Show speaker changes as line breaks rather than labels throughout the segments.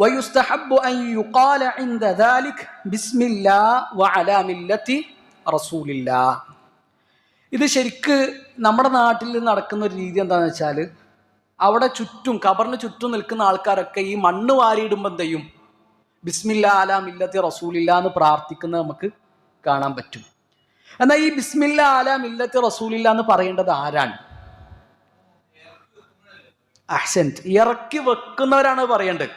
വയുസ്തഹബ്ബു അൻ യുഖാല ഇൻദ ദാലിക് ബിസ്മില്ലാഹ് വഅലാ മില്ലത്തി റസൂലില്ലാഹ്. ഇത് ശരിക്ക് നമ്മുടെ നാട്ടിൽ നടക്കുന്ന ഒരു രീതി എന്താണെന്ന് വെച്ചാൽ, അവിടെ ചുറ്റും ഖബറിന് ചുറ്റും നിൽക്കുന്ന ആൾക്കാരൊക്കെ ഈ മണ്ണ് വാരിയിടുമ്പോൾ എന്ത് ചെയ്യും? ബിസ്മില്ലാഹ് അലാ മില്ലത്തി റസൂലില്ലാഹ് എന്ന് പ്രാർത്ഥിക്കുന്നത് നമുക്ക് കാണാൻ പറ്റും. എന്നാൽ ഈ ബിസ്മില്ലാഹ് അലാ മില്ലത്തി റസൂലില്ലാഹ് എന്ന് പറയേണ്ടത് ആരാണ്? അഹ്സൻത്, ഇറക്കി വെക്കുന്നവരാണ് പറയേണ്ടത്.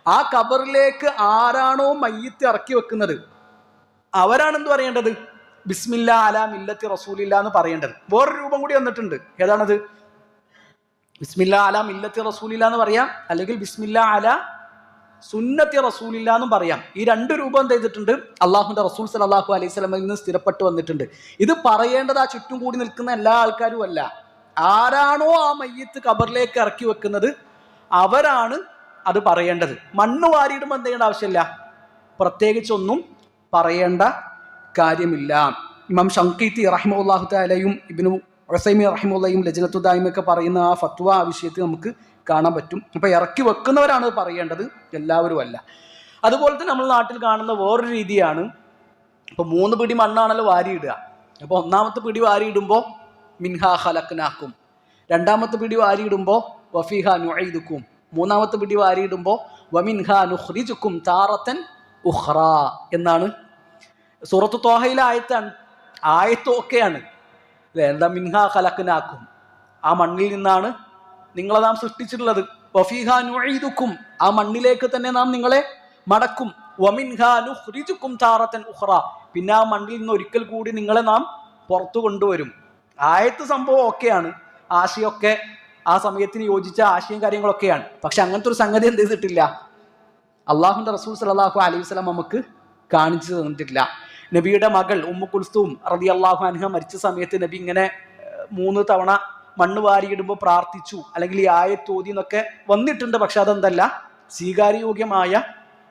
ആ ഖബറിലേക്ക് ആരാണോ മയ്യിത്ത് ഇറക്കി വെക്കുന്നത് അവരാണ് എന്ത് പറയേണ്ടത്? ബിസ്മില്ലാഹ് അലാ മില്ലത്തി റസൂലില്ലാഹ് എന്ന് പറയേണ്ടത്. വേറൊരു രൂപം കൂടി വന്നിട്ടുണ്ട്. ഏതാണത്? ബിസ്മില്ലാഹ് അലാ മില്ലത്തി റസൂലില്ലാഹ് എന്ന് പറയാം, അല്ലെങ്കിൽ ബിസ്മില്ലാഹ് അലാ സുന്നത്തി റസൂലില്ലാഹ് എന്നും പറയാം. ഈ രണ്ട് രൂപം എന്ത് ചെയ്തിട്ടുണ്ട്? അള്ളാഹുവിന്റെ റസൂൽ സല്ലല്ലാഹു അലൈഹി വസല്ലമയിൽ നിന്ന് സ്ഥിരപ്പെട്ടു വന്നിട്ടുണ്ട്. ഇത് പറയേണ്ടത് ആ ചുറ്റും കൂടി നിൽക്കുന്ന എല്ലാ ആൾക്കാരും അല്ല. ആരാണോ ആ മയ്യിത്ത് ഖബറിലേക്ക് ഇറക്കി വെക്കുന്നത് അവരാണ് അത് പറയേണ്ടത്. മണ്ണ് വാരിയിടുമ്പോൾ എന്ത് ചെയ്യേണ്ട ആവശ്യമില്ല, പ്രത്യേകിച്ചൊന്നും പറയേണ്ട കാര്യമില്ല. ഇമാം ഷംഖീത്തി റഹിമഹുല്ലാഹു തആലയും ഇബ്നു ഉസൈമീൻ റഹിമഹുല്ലയും ലജ്നത്തു ദായിമയൊക്കെ പറയുന്ന ആ ഫത്വ ആ വിഷയത്തിൽ നമുക്ക് കാണാൻ പറ്റും. അപ്പൊ ഇറക്കി വെക്കുന്നവരാണ് പറയേണ്ടത്, എല്ലാവരും അല്ല. അതുപോലെ തന്നെ നമ്മൾ നാട്ടിൽ കാണുന്ന വേറൊരു രീതിയാണ്, ഇപ്പൊ 3 പിടി മണ്ണാണല്ലോ വാരിയിടുക. അപ്പൊ ഒന്നാമത്തെ പിടി വാരിയിടുമ്പോൾ മിൻഹാ ഖലഖ്നാക്കും, രണ്ടാമത്തെ പിടി വാരിയിടുമ്പോൾ വഫീഹാ നുഈദുക്കും, മൂന്നാമത്തെ പിടി വാരിയിടുമ്പോൾ വമിൻഹാ നുഖ്രിജുക്കും താറത്തൻ ഉഖ്റാ എന്നാണ്. സൂറത്തു ത്വാഹയിലെ ആയത്തൊക്കെയാണ് അല്ലെ? എന്താ? മിൻഹാ ഖലഖ്നാക്കും, ആ മണ്ണിൽ നിന്നാണ് നിങ്ങളെ നാം സൃഷ്ടിച്ചിട്ടുള്ളത്. വഫീഹാ നുഈദുക്കും, ആ മണ്ണിലേക്ക് തന്നെ നാം നിങ്ങളെ മടക്കും. വമിൻഹാ നുഖ്രിജുക്കും താറത്തൻ ഉഖ്റാ, പിന്നെ ആ മണ്ണിൽ നിന്ന് ഒരിക്കൽ കൂടി നിങ്ങളെ നാം പുറത്തു കൊണ്ടുവരും. ആയത്ത് സംഭവം ഒക്കെയാണ്, ആശയമൊക്കെ ആ സമയത്തിന് യോജിച്ച ആശയം കാര്യങ്ങളൊക്കെയാണ്. പക്ഷെ അങ്ങനത്തെ ഒരു സംഗതി എന്ത് ചെയ്തിട്ടില്ല? അള്ളാഹുവിന്റെ റസൂൽ സല്ലല്ലാഹു അലൈഹി വസല്ലം നമുക്ക് കാണിച്ചു തന്നിട്ടില്ല. നബിയുടെ മകൾ ഉമ്മു കുൽസൂം റളിയല്ലാഹു അൻഹ മരിച്ച സമയത്ത് നബി ഇങ്ങനെ 3 തവണ മണ്ണ് വാരിയിടുമ്പോൾ പ്രാർത്ഥിച്ചു, അല്ലെങ്കിൽ ഈ ആയത്ത് ഓതി എന്നൊക്കെ വന്നിട്ടുണ്ട്. പക്ഷെ അതെന്തല്ല, സ്വീകാര്യയോഗ്യമായ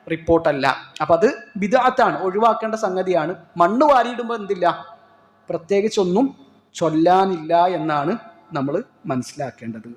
റിപ്പോർട്ടല്ല. അപ്പൊ അത് ബിദ്അത്താണ്, ഒഴിവാക്കേണ്ട സംഗതിയാണ്. മണ്ണ് വാരിയിടുമ്പോൾ എന്തില്ല, പ്രത്യേകിച്ചൊന്നും ചൊല്ലാനില്ല എന്നാണ് നമ്മൾ മനസ്സിലാക്കേണ്ടത്.